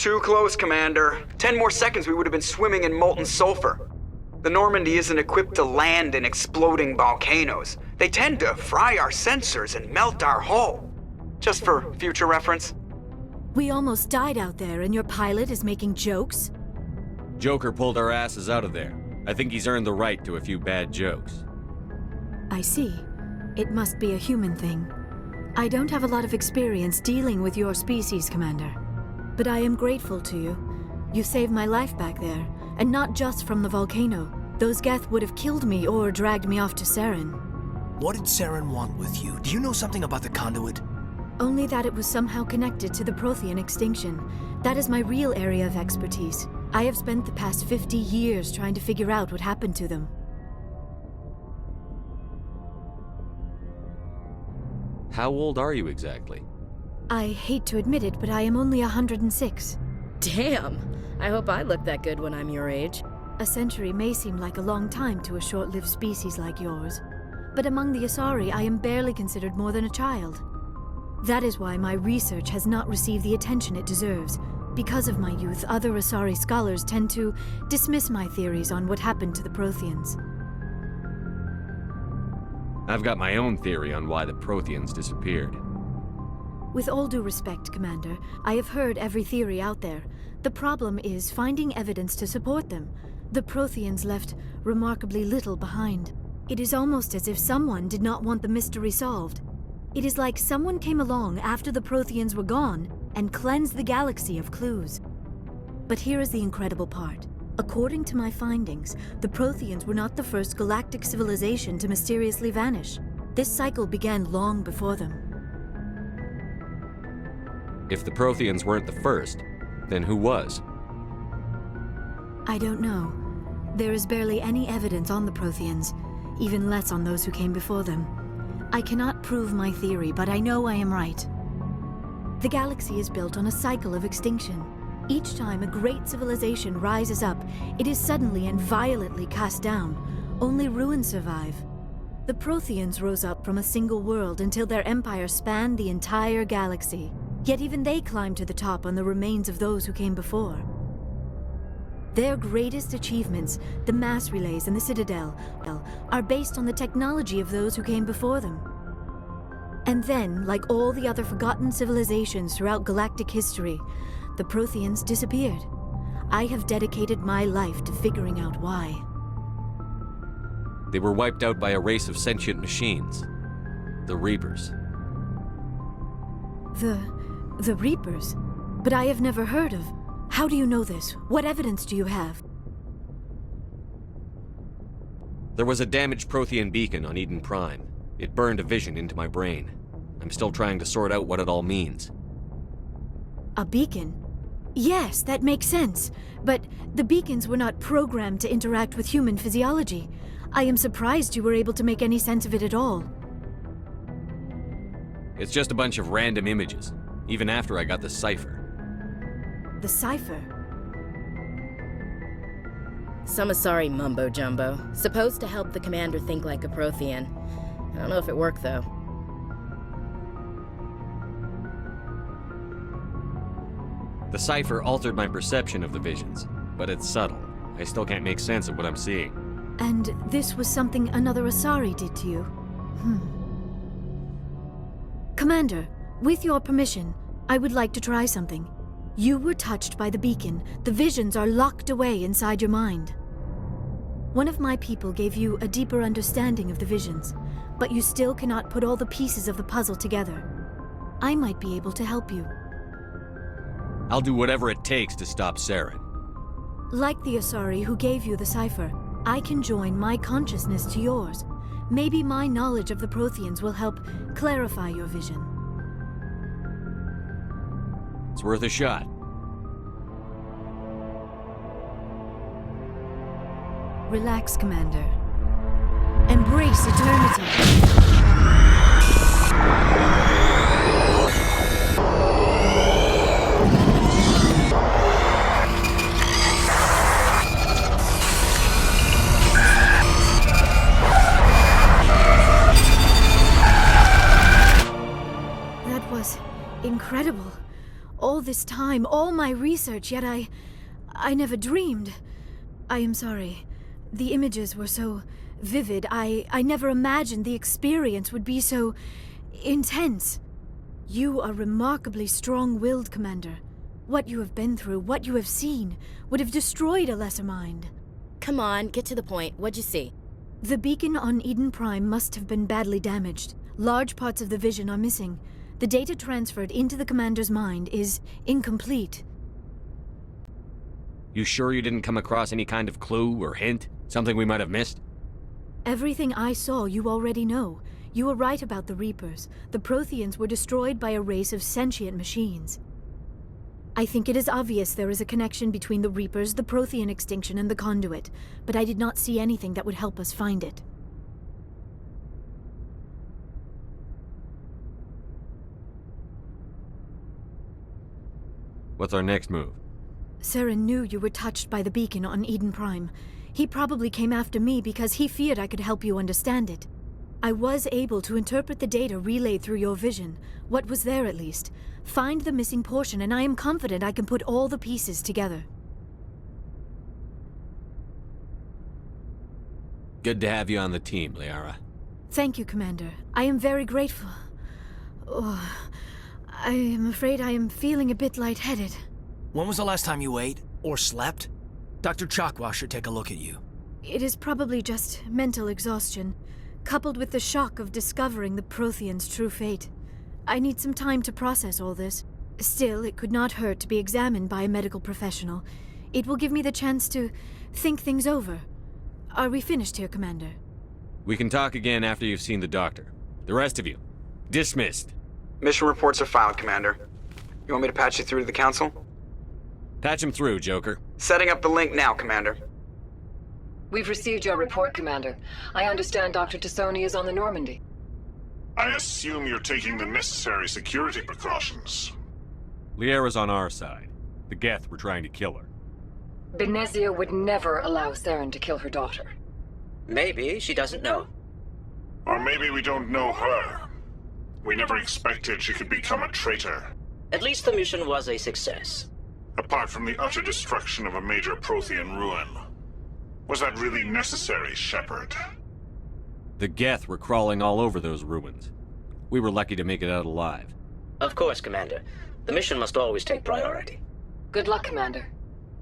Too close, Commander. 10 more seconds we would have been swimming in molten sulfur. The Normandy isn't equipped to land in exploding volcanoes. They tend to fry our sensors and melt our hull. Just for future reference. We almost died out there and your pilot is making jokes? Joker pulled our asses out of there. I think he's earned the right to a few bad jokes. I see. It must be a human thing. I don't have a lot of experience dealing with your species, Commander. But I am grateful to you. You saved my life back there, and not just from the volcano. Those Geth would have killed me or dragged me off to Saren. What did Saren want with you? Do you know something about the conduit? Only that it was somehow connected to the Prothean extinction. That is my real area of expertise. I have spent the past 50 years trying to figure out what happened to them. How old are you exactly? I hate to admit it, but I am only 106. Damn! I hope I look that good when I'm your age. A century may seem like a long time to a short-lived species like yours, but among the Asari, I am barely considered more than a child. That is why my research has not received the attention it deserves. Because of my youth, other Asari scholars tend to dismiss my theories on what happened to the Protheans. I've got my own theory on why the Protheans disappeared. With all due respect, Commander, I have heard every theory out there. The problem is finding evidence to support them. The Protheans left remarkably little behind. It is almost as if someone did not want the mystery solved. It is like someone came along after the Protheans were gone and cleansed the galaxy of clues. But here is the incredible part. According to my findings, the Protheans were not the first galactic civilization to mysteriously vanish. This cycle began long before them. If the Protheans weren't the first, then who was? I don't know. There is barely any evidence on the Protheans, even less on those who came before them. I cannot prove my theory, but I know I am right. The galaxy is built on a cycle of extinction. Each time a great civilization rises up, it is suddenly and violently cast down. Only ruins survive. The Protheans rose up from a single world until their empire spanned the entire galaxy. Yet even they climbed to the top on the remains of those who came before. Their greatest achievements, the mass relays and the Citadel, are based on the technology of those who came before them. And then, like all the other forgotten civilizations throughout galactic history, the Protheans disappeared. I have dedicated my life to figuring out why. They were wiped out by a race of sentient machines. The Reapers. The Reapers? But I have never heard of. How do you know this? What evidence do you have? There was a damaged Prothean beacon on Eden Prime. It burned a vision into my brain. I'm still trying to sort out what it all means. A beacon? Yes, that makes sense. But the beacons were not programmed to interact with human physiology. I am surprised you were able to make any sense of it at all. It's just a bunch of random images, even after I got the cipher. The cipher? Some Asari mumbo-jumbo, supposed to help the commander think like a Prothean. I don't know if it worked, though. The cipher altered my perception of the visions, but it's subtle. I still can't make sense of what I'm seeing. And this was something another Asari did to you? Commander, with your permission, I would like to try something. You were touched by the beacon. The visions are locked away inside your mind. One of my people gave you a deeper understanding of the visions, but you still cannot put all the pieces of the puzzle together. I might be able to help you. I'll do whatever it takes to stop Saren. Like the Asari who gave you the cipher, I can join my consciousness to yours. Maybe my knowledge of the Protheans will help clarify your vision. It's worth a shot. Relax, Commander. Embrace eternity. That was incredible. All this time, all my research, yet I never dreamed. I am sorry. The images were so vivid. I never imagined the experience would be so intense. You are remarkably strong-willed, Commander. What you have been through, what you have seen, would have destroyed a lesser mind. Come on, get to the point. What'd you see? The beacon on Eden Prime must have been badly damaged. Large parts of the vision are missing. The data transferred into the Commander's mind is incomplete. You sure you didn't come across any kind of clue or hint? Something we might have missed? Everything I saw you already know. You were right about the Reapers. The Protheans were destroyed by a race of sentient machines. I think it is obvious there is a connection between the Reapers, the Prothean extinction, and the Conduit, but I did not see anything that would help us find it. What's our next move? Saren knew you were touched by the beacon on Eden Prime. He probably came after me because he feared I could help you understand it. I was able to interpret the data relayed through your vision, what was there at least, find the missing portion, and I am confident I can put all the pieces together. Good to have you on the team, Liara. Thank you, Commander. I am very grateful. Oh, I am afraid I am feeling a bit lightheaded. When was the last time you ate? Or slept? Dr. Chakwa should take a look at you. It is probably just mental exhaustion, coupled with the shock of discovering the Prothean's true fate. I need some time to process all this. Still, it could not hurt to be examined by a medical professional. It will give me the chance to think things over. Are we finished here, Commander? We can talk again after you've seen the doctor. The rest of you, dismissed. Mission reports are filed, Commander. You want me to patch you through to the Council? Patch him through, Joker. Setting up the link now, Commander. We've received your report, Commander. I understand Dr. Tassoni is on the Normandy. I assume you're taking the necessary security precautions. Liara's on our side. The Geth were trying to kill her. Benezia would never allow Saren to kill her daughter. Maybe she doesn't know. Or maybe we don't know her. We never expected she could become a traitor. At least the mission was a success. Apart from the utter destruction of a major Prothean ruin. Was that really necessary, Shepard? The Geth were crawling all over those ruins. We were lucky to make it out alive. Of course, Commander. The mission must always take priority. Good luck, Commander.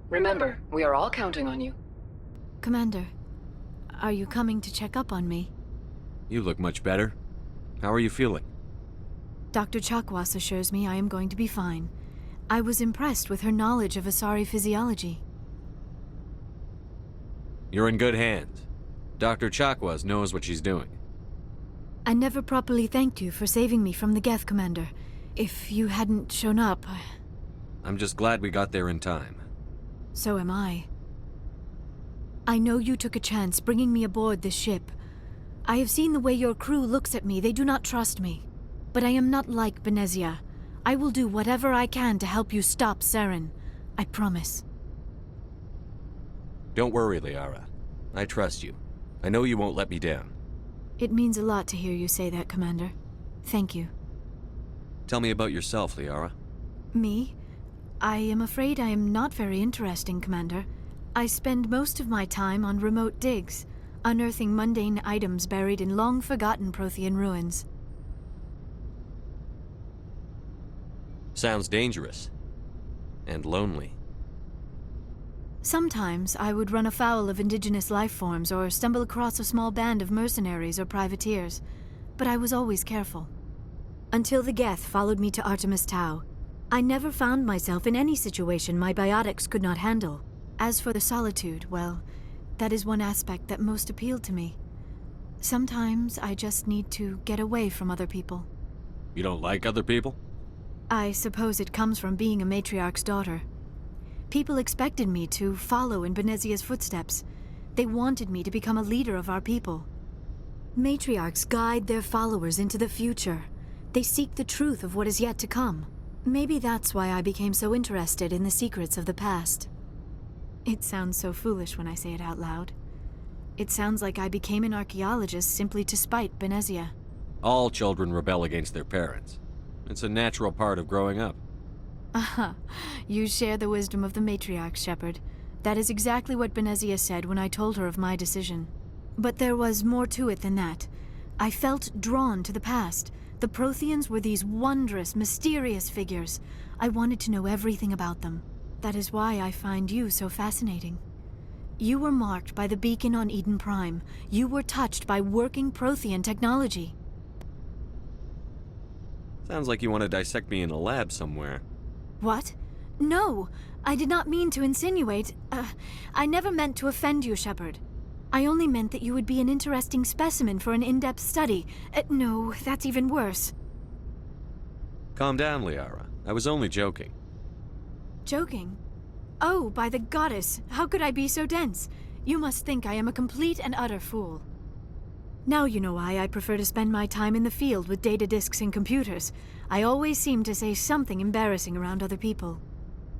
Remember, we are all counting on you. Commander, are you coming to check up on me? You look much better. How are you feeling? Dr. Chakwas assures me I am going to be fine. I was impressed with her knowledge of Asari physiology. You're in good hands. Dr. Chakwas knows what she's doing. I never properly thanked you for saving me from the Geth, Commander. If you hadn't shown up, I'm just glad we got there in time. So am I. I know you took a chance bringing me aboard this ship. I have seen the way your crew looks at me. They do not trust me. But I am not like Benezia. I will do whatever I can to help you stop Saren. I promise. Don't worry, Liara. I trust you. I know you won't let me down. It means a lot to hear you say that, Commander. Thank you. Tell me about yourself, Liara. Me? I am afraid I am not very interesting, Commander. I spend most of my time on remote digs, unearthing mundane items buried in long-forgotten Prothean ruins. Sounds dangerous. And lonely. Sometimes I would run afoul of indigenous life forms or stumble across a small band of mercenaries or privateers, but I was always careful. Until the Geth followed me to Artemis Tau, I never found myself in any situation my biotics could not handle. As for the solitude, well, that is one aspect that most appealed to me. Sometimes I just need to get away from other people. You don't like other people? I suppose it comes from being a matriarch's daughter. People expected me to follow in Benezia's footsteps. They wanted me to become a leader of our people. Matriarchs guide their followers into the future. They seek the truth of what is yet to come. Maybe that's why I became so interested in the secrets of the past. It sounds so foolish when I say it out loud. It sounds like I became an archaeologist simply to spite Benezia. All children rebel against their parents. It's a natural part of growing up. Aha, you share the wisdom of the matriarch, Shepard. That is exactly what Benezia said when I told her of my decision. But there was more to it than that. I felt drawn to the past. The Protheans were these wondrous, mysterious figures. I wanted to know everything about them. That is why I find you so fascinating. You were marked by the beacon on Eden Prime. You were touched by working Prothean technology. Sounds like you want to dissect me in a lab somewhere. What? No! I did not mean to insinuate. I never meant to offend you, Shepard. I only meant that you would be an interesting specimen for an in-depth study. No, that's even worse. Calm down, Liara. I was only joking. Joking? Oh, by the goddess, how could I be so dense? You must think I am a complete and utter fool. Now you know why I prefer to spend my time in the field with data disks and computers. I always seem to say something embarrassing around other people.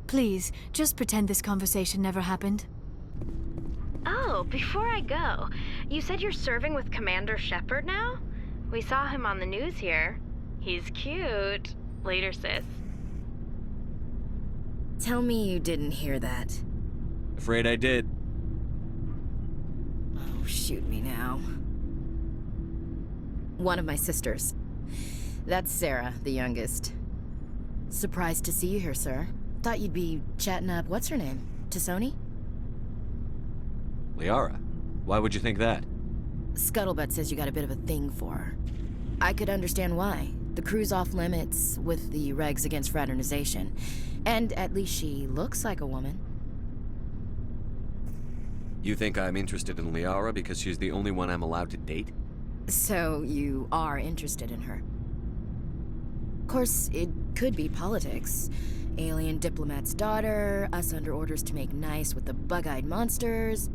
Please, just pretend this conversation never happened. Oh, before I go, you said you're serving with Commander Shepard now? We saw him on the news here. He's cute. Later, sis. Tell me you didn't hear that. Afraid I did. Oh, shoot me now. One of my sisters. That's Sarah, the youngest. Surprised to see you here, sir. Thought you'd be chatting up, what's her name? Tassoni? Liara, why would you think that? Scuttlebutt says you got a bit of a thing for her. I could understand why. The crew's off limits with the regs against fraternization. And at least she looks like a woman. You think I'm interested in Liara because she's the only one I'm allowed to date? So you are interested in her. Of course, it could be politics. Alien diplomat's daughter, us under orders to make nice with the bug-eyed monsters.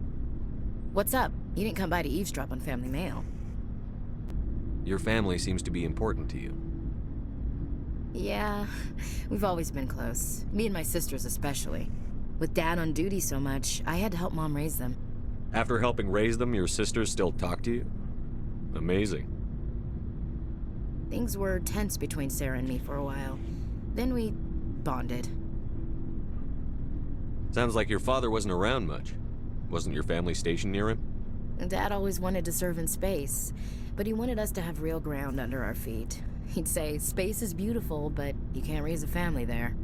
What's up? You didn't come by to eavesdrop on Family Mail. Your family seems to be important to you. Yeah, we've always been close. Me and my sisters especially. With Dad on duty so much, I had to help Mom raise them. After helping raise them, your sisters still talk to you? Amazing. Things were tense between Sarah and me for a while. Then we bonded. Sounds like your father wasn't around much. Wasn't your family stationed near him? Dad always wanted to serve in space, but he wanted us to have real ground under our feet. He'd say, space is beautiful, but you can't raise a family there.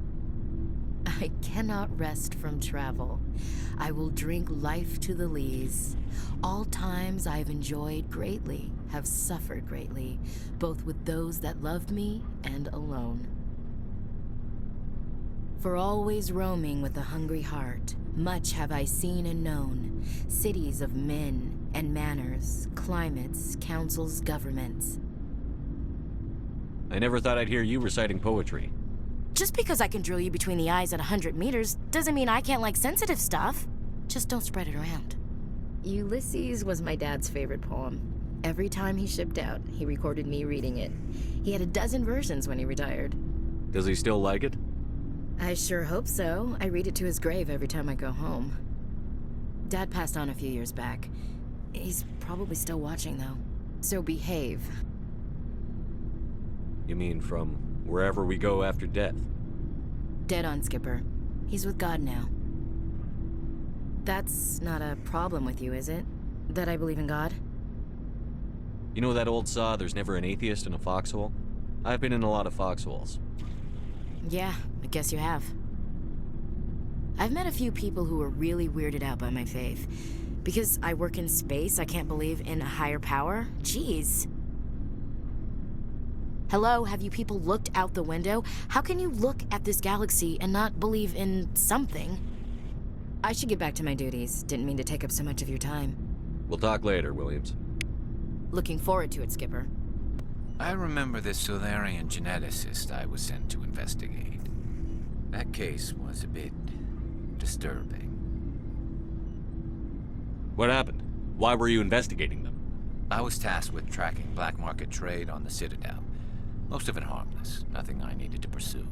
I cannot rest from travel. I will drink life to the lees. All times I have enjoyed greatly, have suffered greatly, both with those that loved me and alone. For always roaming with a hungry heart, much have I seen and known, cities of men and manners, climates, councils, governments. I never thought I'd hear you reciting poetry. Just because I can drill you between the eyes at 100 meters doesn't mean I can't like sensitive stuff. Just don't spread it around. Ulysses was my dad's favorite poem. Every time he shipped out, he recorded me reading it. He had a dozen versions when he retired. Does he still like it? I sure hope so. I read it to his grave every time I go home. Dad passed on a few years back. He's probably still watching, though. So behave. You mean from wherever we go after death? Dead on, Skipper. He's with God now. That's not a problem with you, is it? That I believe in God? You know that old saw, there's never an atheist in a foxhole? I've been in a lot of foxholes. Yeah, I guess you have. I've met a few people who were really weirded out by my faith. Because I work in space, I can't believe in a higher power? Jeez. Hello, have you people looked out the window? How can you look at this galaxy and not believe in something? I should get back to my duties. Didn't mean to take up so much of your time. We'll talk later, Williams. Looking forward to it, Skipper. I remember this Solarian geneticist I was sent to investigate. That case was a bit disturbing. What happened? Why were you investigating them? I was tasked with tracking black market trade on the Citadel. Most of it harmless, nothing I needed to pursue.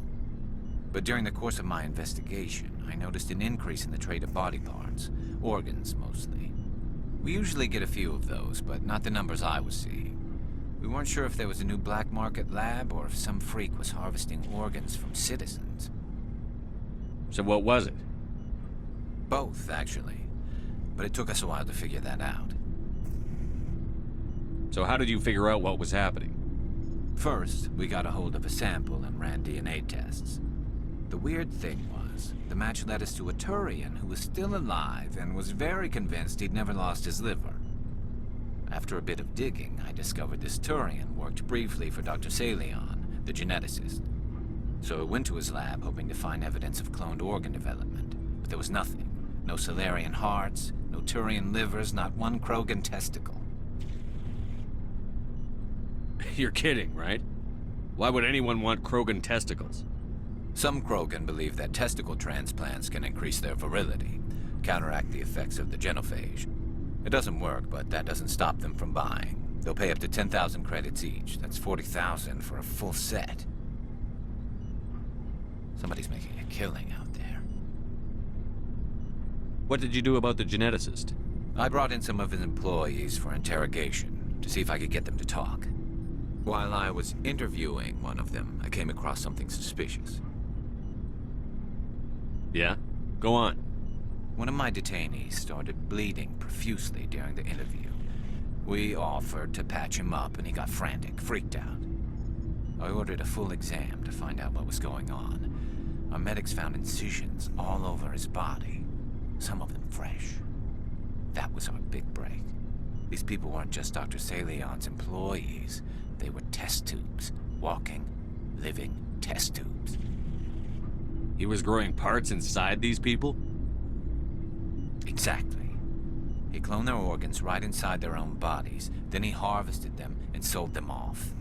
But during the course of my investigation, I noticed an increase in the trade of body parts, organs mostly. We usually get a few of those, but not the numbers I was seeing. We weren't sure if there was a new black market lab or if some freak was harvesting organs from citizens. So what was it? Both, actually. But it took us a while to figure that out. So how did you figure out what was happening? First, we got a hold of a sample and ran DNA tests. The weird thing was, the match led us to a Turian who was still alive and was very convinced he'd never lost his liver. After a bit of digging, I discovered this Turian worked briefly for Dr. Salion, the geneticist. So I went to his lab hoping to find evidence of cloned organ development, but there was nothing. No Salarian hearts, no Turian livers, not one Krogan testicle. You're kidding, right? Why would anyone want Krogan testicles? Some Krogan believe that testicle transplants can increase their virility, counteract the effects of the genophage. It doesn't work, but that doesn't stop them from buying. They'll pay up to 10,000 credits each. That's 40,000 for a full set. Somebody's making a killing out there. What did you do about the geneticist? I brought in some of his employees for interrogation, to see if I could get them to talk. While I was interviewing one of them, I came across something suspicious. Yeah? Go on. One of my detainees started bleeding profusely during the interview. We offered to patch him up, and he got frantic, freaked out. I ordered a full exam to find out what was going on. Our medics found incisions all over his body, some of them fresh. That was our big break. These people weren't just Dr. Salion's employees. They were test tubes. Walking, living test tubes. He was growing parts inside these people? Exactly. He cloned their organs right inside their own bodies. Then he harvested them and sold them off.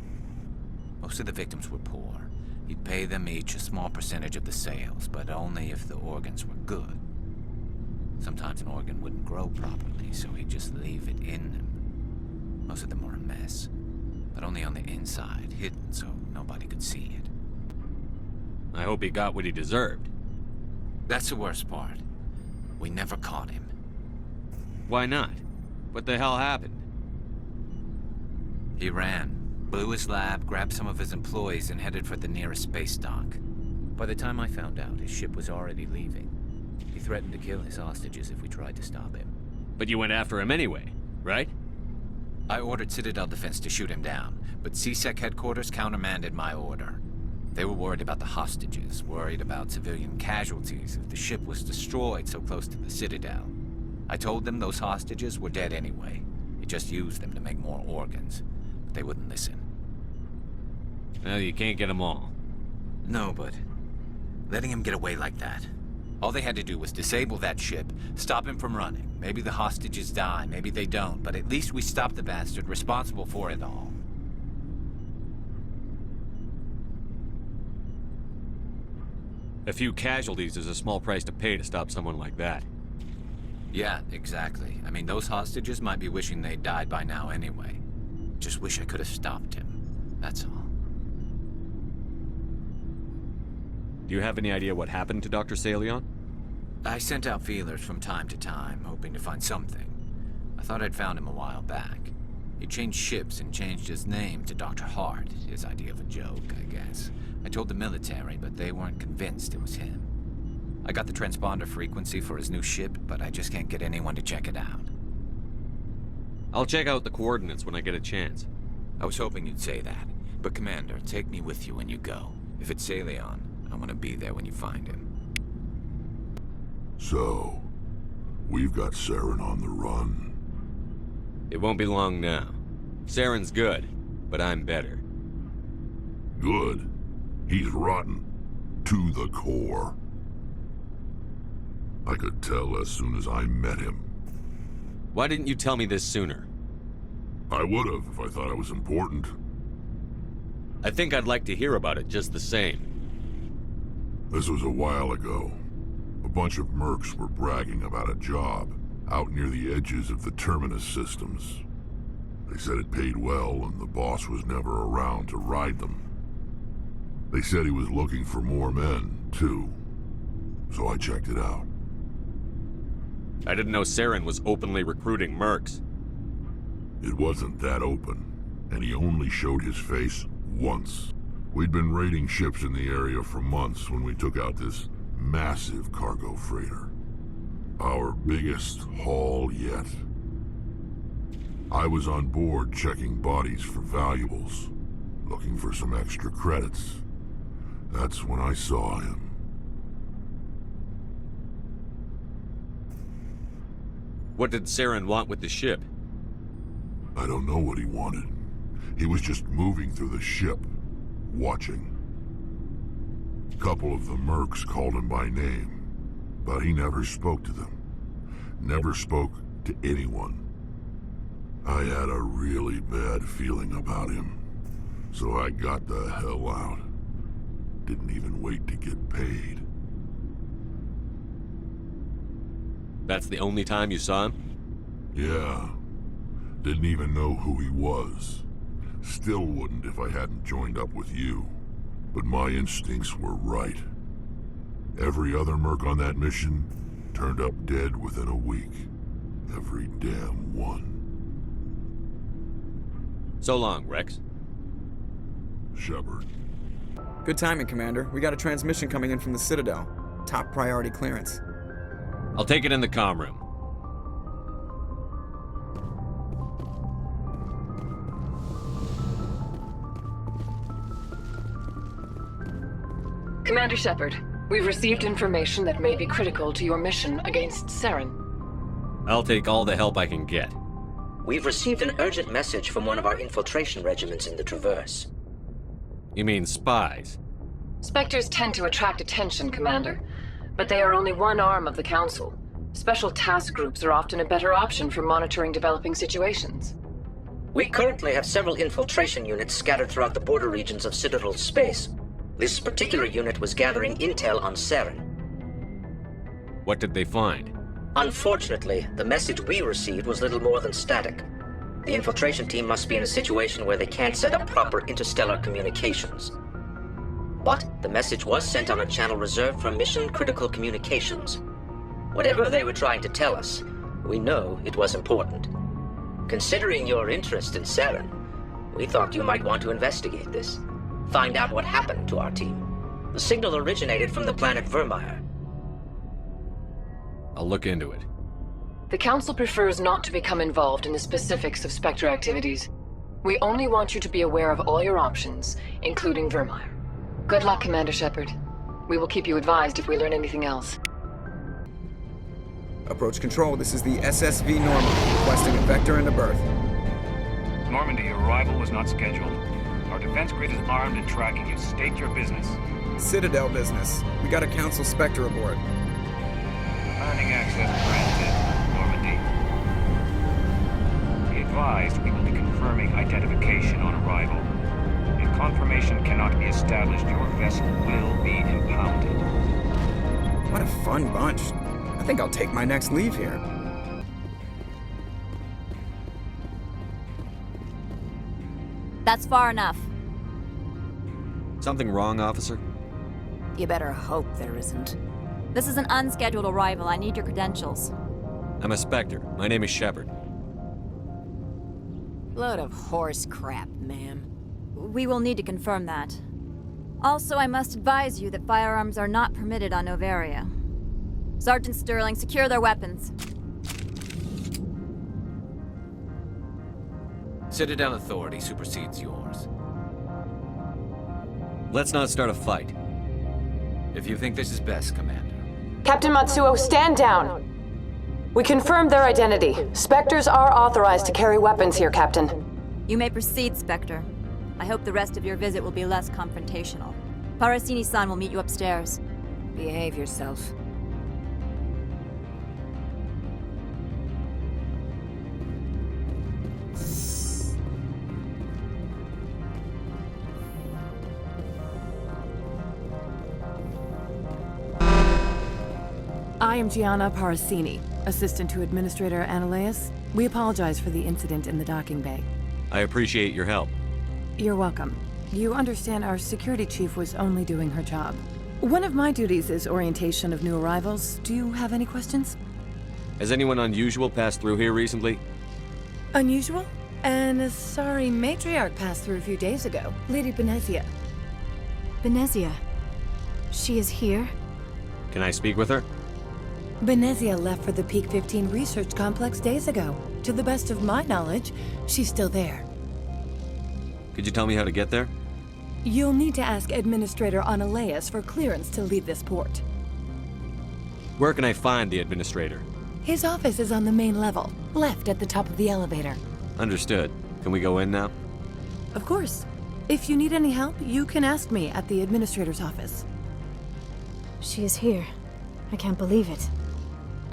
Most of the victims were poor. He'd pay them each a small percentage of the sales, but only if the organs were good. Sometimes an organ wouldn't grow properly, so he'd just leave it in them. Most of them were a mess, but only on the inside, hidden so nobody could see it. I hope he got what he deserved. That's the worst part. We never caught him. Why not? What the hell happened? He ran, blew his lab, grabbed some of his employees, and headed for the nearest space dock. By the time I found out, his ship was already leaving. He threatened to kill his hostages if we tried to stop him. But you went after him anyway, right? I ordered Citadel Defense to shoot him down, but CSEC headquarters countermanded my order. They were worried about the hostages, worried about civilian casualties if the ship was destroyed so close to the Citadel. I told them those hostages were dead anyway. He just used them to make more organs. But they wouldn't listen. Well, you can't get them all. No, but letting him get away like that. All they had to do was disable that ship, stop him from running. Maybe the hostages die, maybe they don't, but at least we stopped the bastard responsible for it all. A few casualties is a small price to pay to stop someone like that. Yeah, exactly. I mean, those hostages might be wishing they'd died by now anyway. Just wish I could have stopped him. That's all. Do you have any idea what happened to Dr. Salion? I sent out feelers from time to time, hoping to find something. I thought I'd found him a while back. He changed ships and changed his name to Dr. Hart, his idea of a joke, I guess. I told the military, but they weren't convinced it was him. I got the transponder frequency for his new ship, but I just can't get anyone to check it out. I'll check out the coordinates when I get a chance. I was hoping you'd say that. But Commander, take me with you when you go. If it's Salion, I want to be there when you find him. So, we've got Saren on the run. It won't be long now. Saren's good, but I'm better. Good? He's rotten. To the core. I could tell as soon as I met him. Why didn't you tell me this sooner? I would've if I thought it was important. I think I'd like to hear about it just the same. This was a while ago. A bunch of mercs were bragging about a job out near the edges of the Terminus systems. They said it paid well and the boss was never around to ride them. They said he was looking for more men, too. So I checked it out. I didn't know Saren was openly recruiting mercs. It wasn't that open, and he only showed his face once. We'd been raiding ships in the area for months when we took out this massive cargo freighter. Our biggest haul yet. I was on board checking bodies for valuables, looking for some extra credits. That's when I saw him. What did Saren want with the ship? I don't know what he wanted. He was just moving through the ship, watching. A couple of the mercs called him by name, but he never spoke to them. Never spoke to anyone. I had a really bad feeling about him, so I got the hell out. Didn't even wait to get paid. That's the only time you saw him? Yeah. Didn't even know who he was. Still wouldn't if I hadn't joined up with you. But my instincts were right. Every other merc on that mission turned up dead within a week. Every damn one. So long, Rex. Shepard. Good timing, Commander. We got a transmission coming in from the Citadel. Top priority clearance. I'll take it in the comm room. Commander Shepard, we've received information that may be critical to your mission against Saren. I'll take all the help I can get. We've received an urgent message from one of our infiltration regiments in the Traverse. You mean spies? Spectres tend to attract attention, Commander, but they are only one arm of the Council. Special task groups are often a better option for monitoring developing situations. We currently have several infiltration units scattered throughout the border regions of Citadel space. This particular unit was gathering intel on Saren. What did they find? Unfortunately, the message we received was little more than static. The infiltration team must be in a situation where they can't set up proper interstellar communications. But the message was sent on a channel reserved for mission-critical communications. Whatever they were trying to tell us, we know it was important. Considering your interest in Saren, we thought you might want to investigate this. Find out what happened to our team. The signal originated from the planet Vermeer. I'll look into it. The Council prefers not to become involved in the specifics of Spectre activities. We only want you to be aware of all your options, including Vermeer. Good luck, Commander Shepard. We will keep you advised if we learn anything else. Approach control, this is the SSV Normandy, requesting a vector and a berth. Normandy, your arrival was not scheduled. Our defense grid is armed and tracking you. State your business. Citadel business. We got a Council Spectre aboard. Landing access granted, Normandy. Be advised, we will be confirming identification on arrival. If confirmation cannot be established, your vessel will be impounded. What a fun bunch. I think I'll take my next leave here. That's far enough. Something wrong, officer? You better hope there isn't. This is an unscheduled arrival. I need your credentials. I'm a Spectre. My name is Shepard. Load of horse crap, ma'am. We will need to confirm that. Also, I must advise you that firearms are not permitted on Noveria. Sergeant Sterling, secure their weapons. Citadel authority supersedes yours. Let's not start a fight. If you think this is best, Commander. Captain Matsuo, stand down! We confirmed their identity. Spectres are authorized to carry weapons here, Captain. You may proceed, Spectre. I hope the rest of your visit will be less confrontational. Parasini-san will meet you upstairs. Behave yourself. I am Gianna Parasini, assistant to Administrator Ananias. We apologize for the incident in the docking bay. I appreciate your help. You're welcome. You understand our security chief was only doing her job. One of my duties is orientation of new arrivals. Do you have any questions? Has anyone unusual passed through here recently? Unusual? An Asari matriarch passed through a few days ago. Lady Benezia. Benezia? She is here? Can I speak with her? Benezia left for the Peak 15 research complex days ago. To the best of my knowledge, she's still there. Could you tell me how to get there? You'll need to ask Administrator Analeas for clearance to leave this port. Where can I find the Administrator? His office is on the main level, left at the top of the elevator. Understood. Can we go in now? Of course. If you need any help, you can ask me at the Administrator's office. She is here. I can't believe it.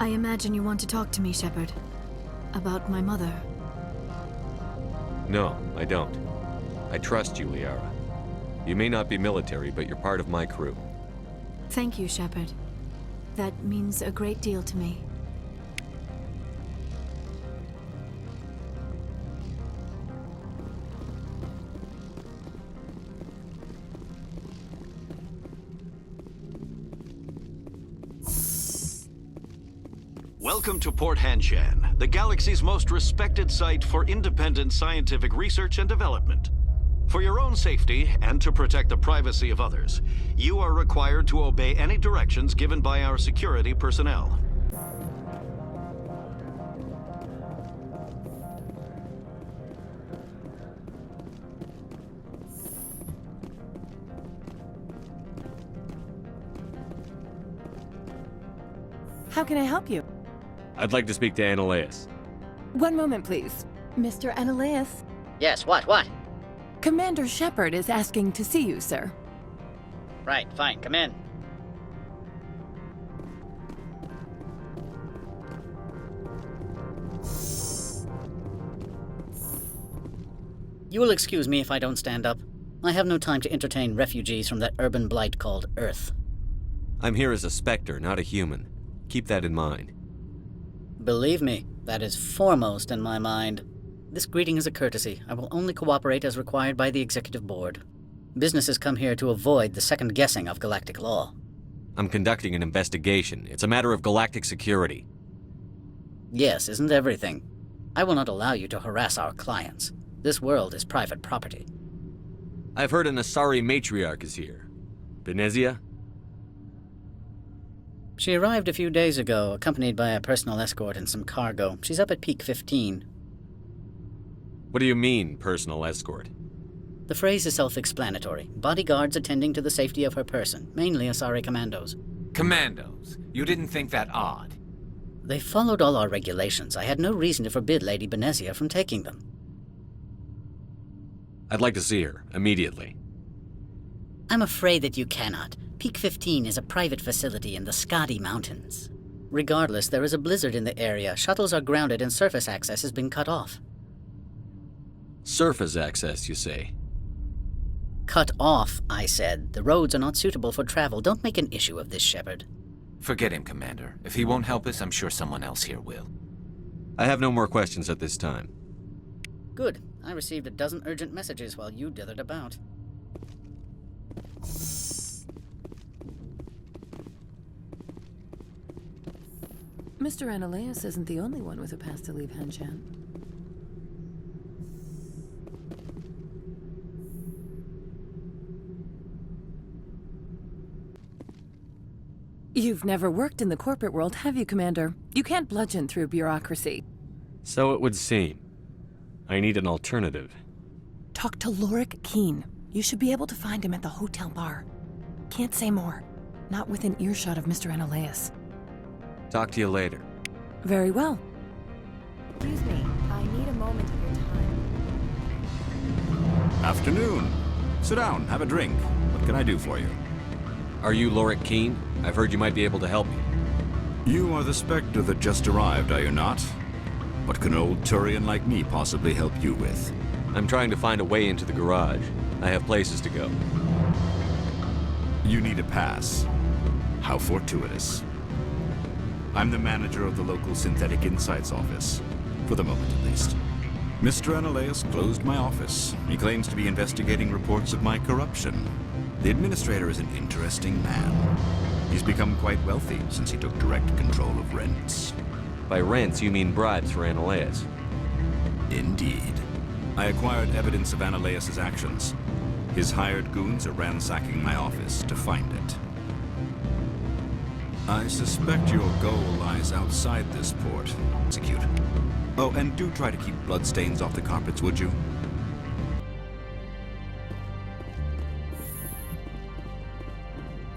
I imagine you want to talk to me, Shepard. About my mother. No, I don't. I trust you, Liara. You may not be military, but you're part of my crew. Thank you, Shepard. That means a great deal to me. Welcome to Port Hanshan, the galaxy's most respected site for independent scientific research and development. For your own safety and to protect the privacy of others, you are required to obey any directions given by our security personnel. How can I help you? I'd like to speak to Analeas. One moment, please. Mr. Analeas. Yes, what? Commander Shepard is asking to see you, sir. Right, fine, come in. You will excuse me if I don't stand up. I have no time to entertain refugees from that urban blight called Earth. I'm here as a Spectre, not a human. Keep that in mind. Believe me, that is foremost in my mind. This greeting is a courtesy. I will only cooperate as required by the Executive Board. Businesses come here to avoid the second guessing of galactic law. I'm conducting an investigation. It's a matter of galactic security. Yes, isn't everything? I will not allow you to harass our clients. This world is private property. I've heard an Asari matriarch is here. Benezia? She arrived a few days ago, accompanied by a personal escort and some cargo. She's up at Peak 15. What do you mean, personal escort? The phrase is self-explanatory. Bodyguards attending to the safety of her person, mainly Asari commandos. Commandos? You didn't think that odd? They followed all our regulations. I had no reason to forbid Lady Benezia from taking them. I'd like to see her, immediately. I'm afraid that you cannot. Peak 15 is a private facility in the Skadi Mountains. Regardless, there is a blizzard in the area. Shuttles are grounded and surface access has been cut off. Surface access, you say? Cut off, I said. The roads are not suitable for travel. Don't make an issue of this, Shepard. Forget him, Commander. If he won't help us, I'm sure someone else here will. I have no more questions at this time. Good. I received a dozen urgent messages while you dithered about. Mr. Analeas isn't the only one with a pass to leave Hanshan. You've never worked in the corporate world, have you, Commander? You can't bludgeon through bureaucracy. So it would seem. I need an alternative. Talk to Lorik Keen. You should be able to find him at the hotel bar. Can't say more. Not within earshot of Mr. Analeas. Talk to you later. Very well. Excuse me, I need a moment of your time. Afternoon. Sit down, have a drink. What can I do for you? Are you Lorik Keen? I've heard you might be able to help me. You are the Spectre that just arrived, are you not? What can an old Turian like me possibly help you with? I'm trying to find a way into the garage. I have places to go. You need a pass. How fortuitous. I'm the manager of the local Synthetic Insights office. For the moment, at least. Mr. Analeas closed my office. He claims to be investigating reports of my corruption. The administrator is an interesting man. He's become quite wealthy since he took direct control of rents. By rents, you mean bribes for Analeas? Indeed. I acquired evidence of Analeas' actions. His hired goons are ransacking my office to find it. I suspect your goal lies outside this port. Execute. Oh, and do try to keep bloodstains off the carpets, would you?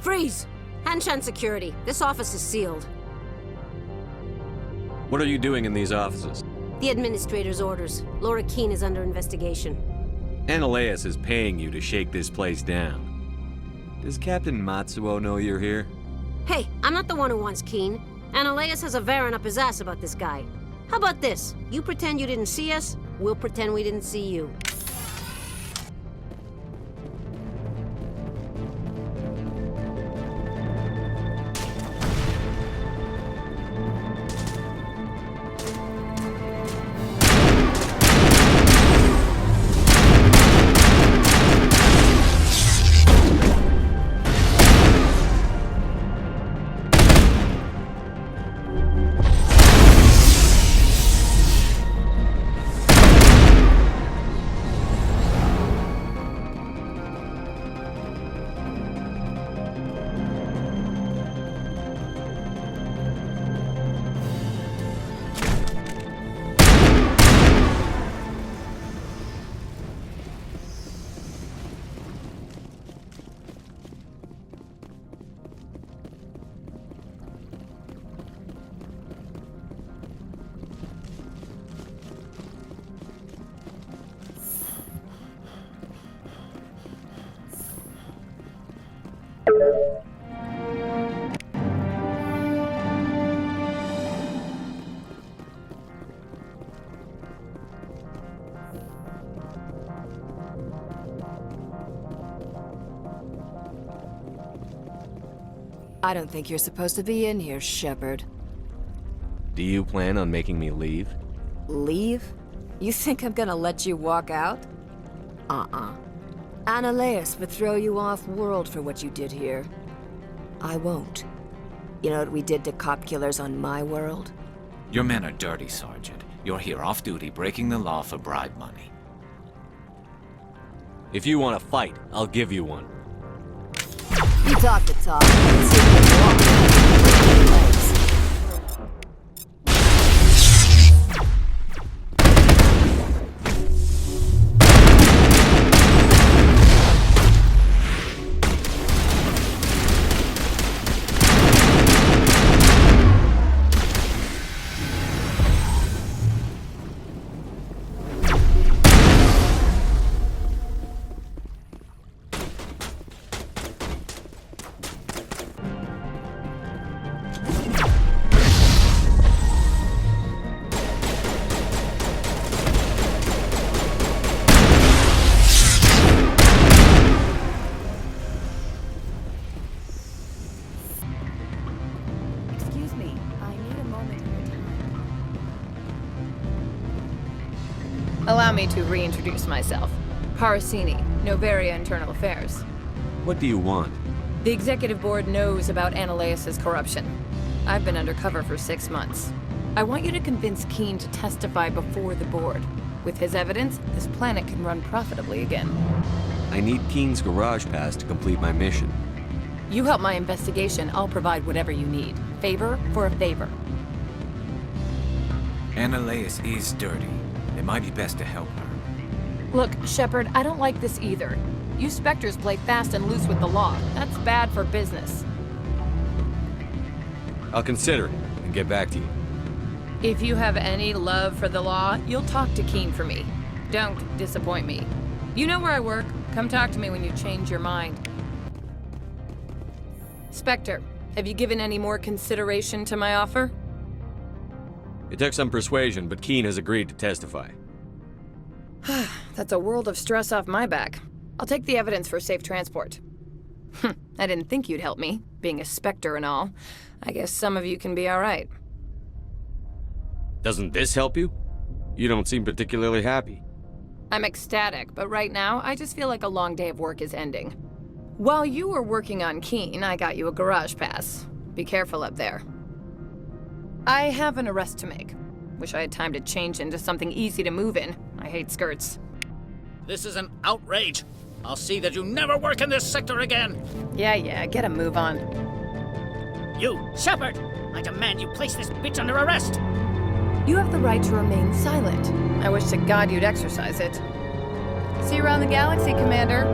Freeze! Hanshan security. This office is sealed. What are you doing in these offices? The administrator's orders. Laura Keene is under investigation. Analeus is paying you to shake this place down. Does Captain Matsuo know you're here? Hey, I'm not the one who wants Keene. Analeus has a Varen up his ass about this guy. How about this? You pretend you didn't see us, we'll pretend we didn't see you. I don't think you're supposed to be in here, Shepard. Do you plan on making me leave? Leave? You think I'm gonna let you walk out? Analeus would throw you off-world for what you did here. I won't. You know what we did to cop killers on my world? Your men are dirty, Sergeant. You're here off-duty, breaking the law for bribe money. If you want to fight, I'll give you one. You talk the talk, and see if you walk. Legs. Allow me to reintroduce myself. Parasini, Novaria Internal Affairs. What do you want? The Executive Board knows about Analeus' corruption. I've been undercover for 6 months. I want you to convince Keene to testify before the Board. With his evidence, this planet can run profitably again. I need Keene's garage pass to complete my mission. You help my investigation, I'll provide whatever you need. Favor for a favor. Analeus is dirty. It might be best to help her. Look, Shepard, I don't like this either. You Spectres play fast and loose with the law. That's bad for business. I'll consider it and get back to you. If you have any love for the law, you'll talk to Keene for me. Don't disappoint me. You know where I work. Come talk to me when you change your mind. Spectre, have you given any more consideration to my offer? It took some persuasion, but Keene has agreed to testify. That's a world of stress off my back. I'll take the evidence for safe transport. I didn't think you'd help me, being a Spectre and all. I guess some of you can be all right. Doesn't this help you? You don't seem particularly happy. I'm ecstatic, but right now, I just feel like a long day of work is ending. While you were working on Keene, I got you a garage pass. Be careful up there. I have an arrest to make. Wish I had time to change into something easy to move in. I hate skirts. This is an outrage. I'll see that you never work in this sector again. Yeah, get a move on. You, Shepard! I demand you place this bitch under arrest! You have the right to remain silent. I wish to God you'd exercise it. See you around the galaxy, Commander.